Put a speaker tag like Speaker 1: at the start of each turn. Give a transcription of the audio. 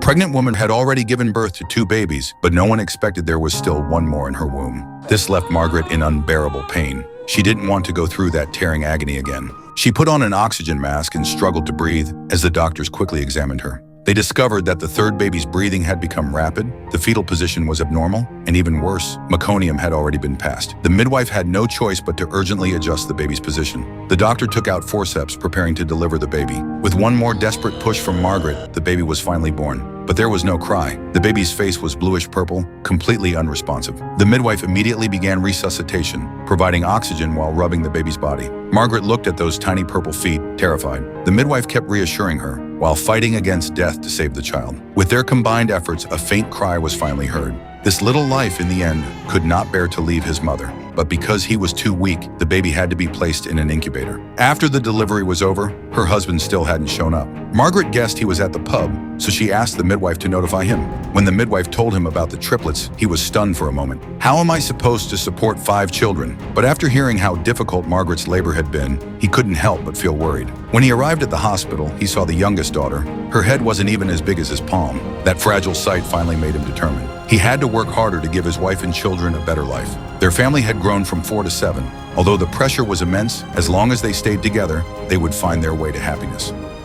Speaker 1: pregnant woman had already given birth to 2 babies, but no one expected there was still one more in her womb. This left Margaret in unbearable pain. She didn't want to go through that tearing agony again. She put on an oxygen mask and struggled to breathe as the doctors quickly examined her. They discovered that the 3rd baby's breathing had become rapid, the fetal position was abnormal, and even worse, meconium had already been passed. The midwife had no choice but to urgently adjust the baby's position. The doctor took out forceps, preparing to deliver the baby. With one more desperate push from Margaret, the baby was finally born. But there was no cry. The baby's face was bluish-purple, completely unresponsive. The midwife immediately began resuscitation, providing oxygen while rubbing the baby's body. Margaret looked at those tiny purple feet, terrified. The midwife kept reassuring her, while fighting against death to save the child. With their combined efforts, a faint cry was finally heard. This little life, in the end, could not bear to leave his mother. But because he was too weak, the baby had to be placed in an incubator. After the delivery was over, her husband still hadn't shown up. Margaret guessed he was at the pub, so she asked the midwife to notify him. When the midwife told him about the triplets, he was stunned for a moment. How am I supposed to support 5 children? But after hearing how difficult Margaret's labor had been, he couldn't help but feel worried. When he arrived at the hospital, he saw the youngest daughter. Her head wasn't even as big as his palm. That fragile sight finally made him determined. He had to work harder to give his wife and children a better life. Their family had grown from 4 to 7. Although the pressure was immense, as long as they stayed together, they would find their way to happiness.